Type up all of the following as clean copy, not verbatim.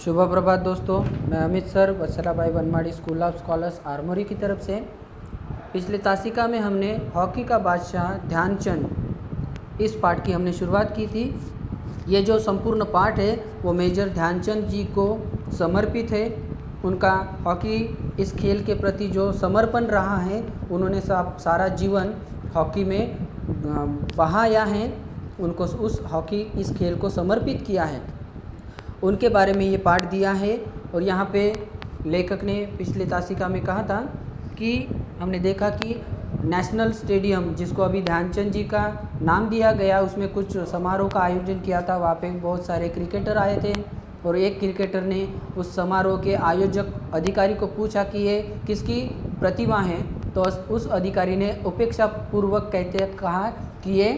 शुभ प्रभात दोस्तों, मैं Amit sir Vatsala Bai Banmadi school of scholars Armori की तरफ से। पिछले तासिका में हमने हॉकी का बादशाह ध्यानचंद इस पाठ की हमने शुरुआत की थी। ये जो संपूर्ण पाठ है वो मेजर ध्यानचंद जी को समर्पित है। उनका हॉकी इस खेल के प्रति जो समर्पण रहा है, उन्होंने सारा जीवन हॉकी में बहाया है, उनको उस हॉकी इस खेल को समर्पित किया है, उनके बारे में ये पाठ दिया है। और यहाँ पे लेखक ने पिछले तासिका में कहा था कि हमने देखा कि नेशनल स्टेडियम, जिसको अभी ध्यानचंद जी का नाम दिया गया, उसमें कुछ समारोह का आयोजन किया था। वहाँ पे बहुत सारे क्रिकेटर आए थे और एक क्रिकेटर ने उस समारोह के आयोजक अधिकारी को पूछा कि ये किसकी प्रतिमा है, तो उस अधिकारी ने उपेक्षापूर्वक कहते कहा कि ये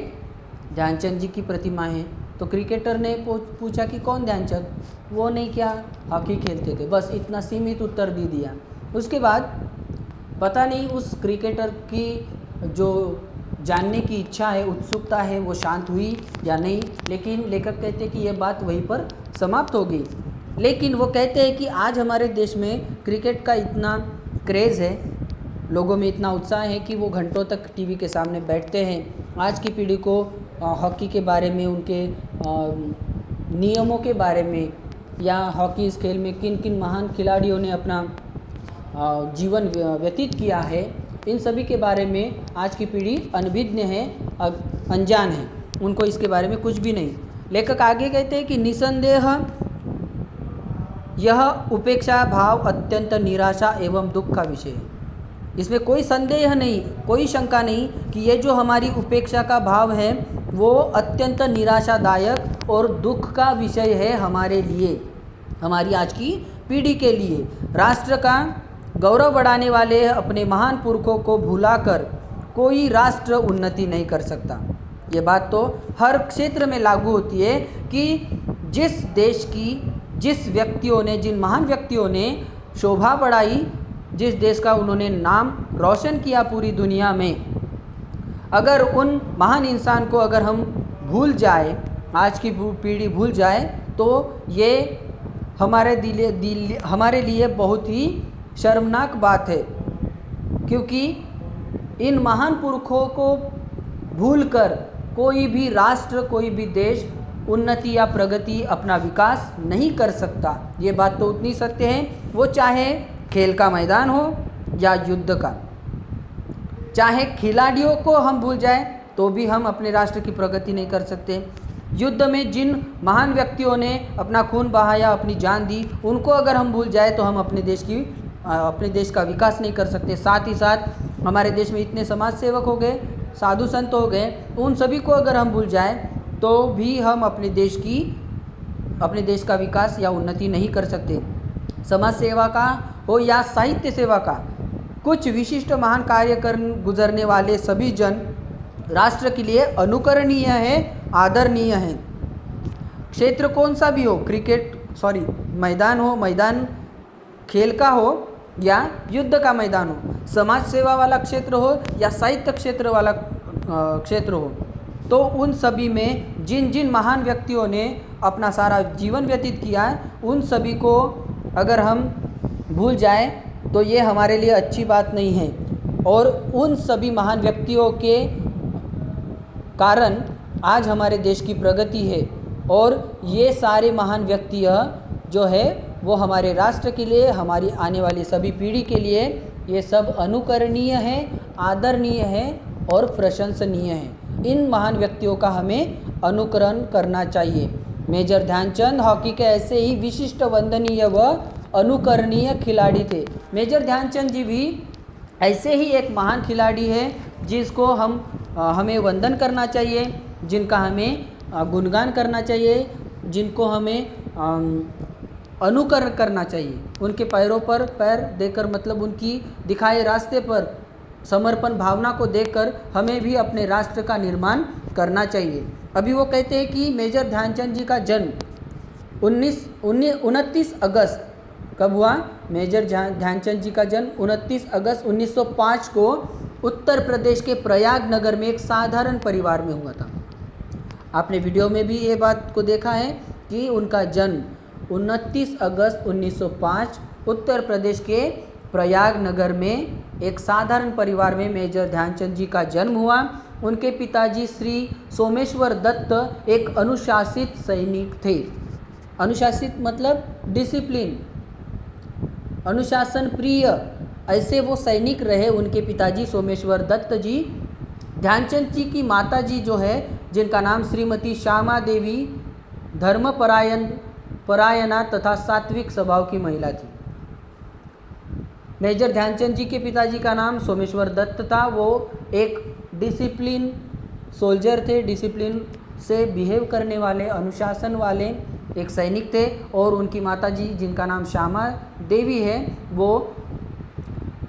ध्यानचंद जी की प्रतिमा है। तो क्रिकेटर ने पूछा कि कौन ध्यानचंद? वो नहीं क्या हॉकी खेलते थे? बस इतना सीमित उत्तर दे दिया। उसके बाद पता नहीं उस क्रिकेटर की जो जानने की इच्छा है, उत्सुकता है, वो शांत हुई या नहीं, लेकिन लेखक कहते हैं कि ये बात वहीं पर समाप्त हो गई। लेकिन वो कहते हैं कि आज हमारे देश में क्रिकेट का इतना क्रेज़ है, लोगों में इतना उत्साह है कि वो घंटों तक टीवी के सामने बैठते हैं। आज की पीढ़ी को हॉकी के बारे में, उनके नियमों के बारे में, या हॉकी इस खेल में किन किन महान खिलाड़ियों ने अपना जीवन व्यतीत किया है, इन सभी के बारे में आज की पीढ़ी अनभिज्ञ है, अनजान है, उनको इसके बारे में कुछ भी नहीं। लेखक आगे कहते हैं कि निसंदेह यह उपेक्षा भाव अत्यंत निराशा एवं दुख का विषय है। इसमें कोई संदेह नहीं, कोई शंका नहीं कि ये जो हमारी उपेक्षा का भाव है वो अत्यंत निराशादायक और दुख का विषय है हमारे लिए, हमारी आज की पीढ़ी के लिए। राष्ट्र का गौरव बढ़ाने वाले अपने महान पुरखों को भुलाकर कोई राष्ट्र उन्नति नहीं कर सकता। ये बात तो हर क्षेत्र में लागू होती है कि जिस देश की जिन महान व्यक्तियों ने शोभा बढ़ाई, जिस देश का उन्होंने नाम रोशन किया पूरी दुनिया में, अगर उन महान इंसान को अगर हम भूल जाए, आज की पीढ़ी भूल जाए, तो ये हमारे लिए बहुत ही शर्मनाक बात है। क्योंकि इन महान पुरखों को भूलकर कोई भी राष्ट्र, कोई भी देश उन्नति या प्रगति, अपना विकास नहीं कर सकता। ये बात तो उतनी सत्य है, वो चाहे खेल का मैदान हो या युद्ध का। चाहे खिलाड़ियों को हम भूल जाएं तो भी हम अपने राष्ट्र की प्रगति नहीं कर सकते। युद्ध में जिन महान व्यक्तियों ने अपना खून बहाया, अपनी जान दी, उनको अगर हम भूल जाए तो हम अपने देश का विकास नहीं कर सकते। साथ ही साथ हमारे देश में इतने समाज सेवक हो गए, साधु संत हो गए, उन सभी को अगर हम भूल जाएं तो भी हम अपने देश का विकास या उन्नति नहीं कर सकते। समाज सेवा का हो या साहित्य सेवा का, कुछ विशिष्ट महान कार्य कर गुजरने वाले सभी जन राष्ट्र के लिए अनुकरणीय है, आदरणीय है। क्षेत्र कौन सा भी हो, मैदान खेल का हो या युद्ध का मैदान हो, समाज सेवा वाला क्षेत्र हो या साहित्य क्षेत्र वाला क्षेत्र हो, तो उन सभी में जिन जिन महान व्यक्तियों ने अपना सारा जीवन व्यतीत किया है, उन सभी को अगर हम भूल जाएं तो ये हमारे लिए अच्छी बात नहीं है। और उन सभी महान व्यक्तियों के कारण आज हमारे देश की प्रगति है। और ये सारे महान व्यक्ति जो है वो हमारे राष्ट्र के लिए, हमारी आने वाली सभी पीढ़ी के लिए ये सब अनुकरणीय है, आदरणीय है और प्रशंसनीय है। इन महान व्यक्तियों का हमें अनुकरण करना चाहिए। मेजर ध्यानचंद हॉकी के ऐसे ही विशिष्ट, वंदनीय व अनुकरणीय खिलाड़ी थे। मेजर ध्यानचंद जी भी ऐसे ही एक महान खिलाड़ी है जिसको हमें वंदन करना चाहिए, जिनका हमें गुणगान करना चाहिए, जिनको हमें अनुकरण करना चाहिए। उनके पैरों पर पैर देकर, मतलब उनकी दिखाए रास्ते पर समर्पण भावना को देखकर हमें भी अपने राष्ट्र का निर्माण करना चाहिए। अभी वो कहते हैं कि मेजर ध्यानचंद जी का जन्म 29 अगस्त कब हुआ? मेजर ध्यानचंद जी का जन्म 29 अगस्त 1905 को उत्तर प्रदेश के प्रयाग नगर में एक साधारण परिवार में हुआ था। आपने वीडियो में भी ये बात को देखा है कि उनका जन्म 29 अगस्त 1905 उत्तर प्रदेश के प्रयाग नगर में एक साधारण परिवार में मेजर ध्यानचंद जी का जन्म हुआ। उनके पिताजी श्री सोमेश्वर दत्त एक अनुशासित सैनिक थे। अनुशासित मतलब डिसिप्लिन, अनुशासन प्रिय, ऐसे वो सैनिक रहे उनके पिताजी सोमेश्वर दत्त जी। ध्यानचंद जी की माता जी जो है, जिनका नाम श्रीमती श्यामा देवी, परायणा तथा सात्विक स्वभाव की महिला थी। मेजर ध्यानचंद जी के पिताजी का नाम सोमेश्वर दत्त था। वो एक डिसिप्लिन सोल्जर थे, डिसिप्लिन से बिहेव करने वाले, अनुशासन वाले एक सैनिक थे। और उनकी माता जी जिनका नाम श्यामा देवी है, वो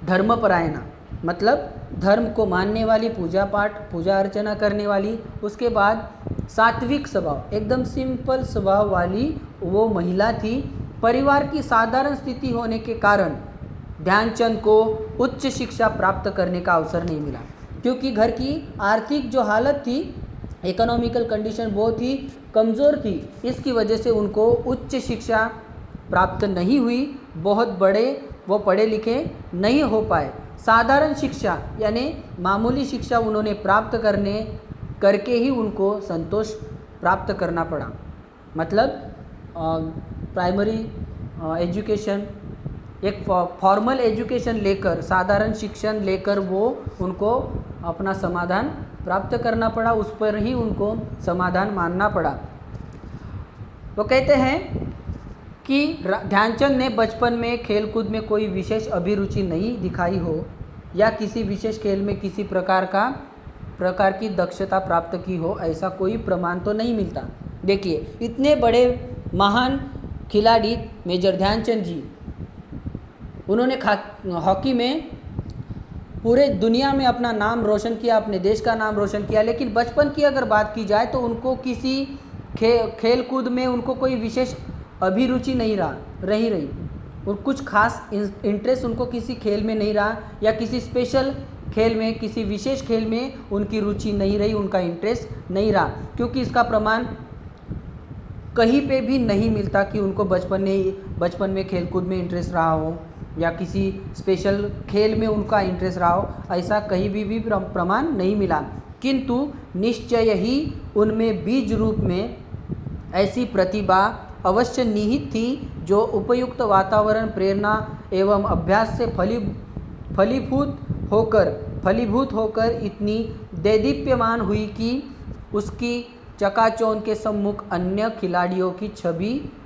धर्मपरायणा मतलब धर्म को मानने वाली, पूजा पाठ, पूजा अर्चना करने वाली। उसके बाद सात्विक स्वभाव, एकदम सिंपल स्वभाव वाली वो महिला थी। परिवार की साधारण स्थिति होने के कारण ध्यानचंद को उच्च शिक्षा प्राप्त करने का अवसर नहीं मिला, क्योंकि घर की आर्थिक जो हालत थी, इकोनॉमिकल कंडीशन बहुत ही कमज़ोर थी। इसकी वजह से उनको उच्च शिक्षा प्राप्त नहीं हुई। बहुत बड़े वो पढ़े लिखे नहीं हो पाए। साधारण शिक्षा यानी मामूली शिक्षा उन्होंने प्राप्त करके ही उनको संतोष प्राप्त करना पड़ा। मतलब प्राइमरी एजुकेशन, एक फॉर्मल एजुकेशन लेकर, साधारण शिक्षण लेकर वो उनको अपना समाधान प्राप्त करना पड़ा, उस पर ही उनको समाधान मानना पड़ा। वो कहते हैं कि ध्यानचंद ने बचपन में खेल कूद में कोई विशेष अभिरुचि नहीं दिखाई हो या किसी विशेष खेल में किसी प्रकार की दक्षता प्राप्त की हो, ऐसा कोई प्रमाण तो नहीं मिलता। देखिए, इतने बड़े महान खिलाड़ी मेजर ध्यानचंद जी, उन्होंने हॉकी में पूरे दुनिया में अपना नाम रोशन किया, अपने देश का नाम रोशन किया। लेकिन बचपन की अगर बात की जाए तो उनको किसी खेल कूद में उनको कोई विशेष अभिरुचि नहीं रही और कुछ खास इंटरेस्ट उनको किसी खेल में नहीं रहा, या किसी स्पेशल खेल में, किसी विशेष खेल में उनकी रुचि नहीं रही, उनका इंटरेस्ट नहीं रहा। क्योंकि इसका प्रमाण कहीं पे भी नहीं मिलता कि उनको बचपन में खेल कूद में इंटरेस्ट रहा हो या किसी स्पेशल खेल में उनका इंटरेस्ट रहा हो, ऐसा कहीं भी प्रमाण नहीं मिला। किंतु निश्चय ही उनमें बीज रूप में ऐसी प्रतिभा अवश्य निहित थी जो उपयुक्त वातावरण, प्रेरणा एवं अभ्यास से फलीभूत होकर इतनी देदीप्यमान हुई कि उसकी चकाचौंध के सम्मुख अन्य खिलाड़ियों की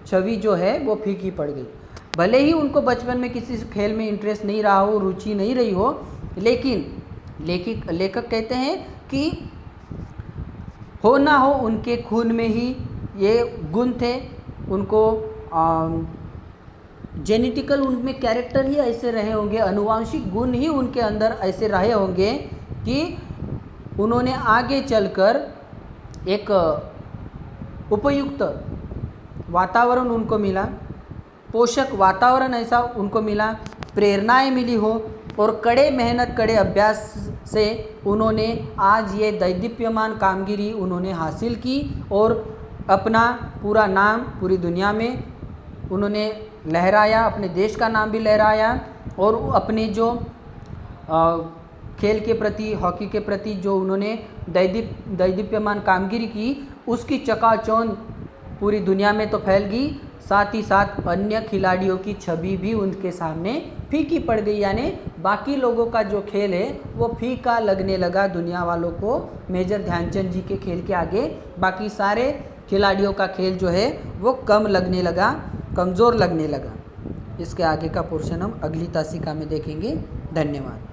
छवि जो है वो फीकी पड़ गई। भले ही उनको बचपन में किसी खेल में इंटरेस्ट नहीं रहा हो, रुचि नहीं रही हो, लेकिन लेखक कहते हैं कि हो ना हो उनके खून में ही ये गुण थे। उनको जेनेटिकल उनमें कैरेक्टर ही ऐसे रहे होंगे, अनुवांशिक गुण ही उनके अंदर ऐसे रहे होंगे कि उन्होंने आगे चलकर एक उपयुक्त वातावरण उनको मिला, पोषक वातावरण ऐसा उनको मिला, प्रेरणाएं मिली हो और कड़े मेहनत, कड़े अभ्यास से उन्होंने आज ये दैदीप्यमान कामगिरी उन्होंने हासिल की और अपना पूरा नाम पूरी दुनिया में उन्होंने लहराया, अपने देश का नाम भी लहराया और अपने जो खेल के प्रति, हॉकी के प्रति जो उन्होंने दैदीप्यमान कामगिरी की, उसकी चकाचौंध पूरी दुनिया में तो फैल गई, साथ ही साथ अन्य खिलाड़ियों की छवि भी उनके सामने फीकी पड़ गई। यानी बाकी लोगों का जो खेल है वो फीका लगने लगा दुनिया वालों को। मेजर ध्यानचंद जी के खेल के आगे बाकी सारे खिलाड़ियों का खेल जो है वो कम लगने लगा, कमज़ोर लगने लगा। इसके आगे का पोर्शन हम अगली तासिका में देखेंगे। धन्यवाद।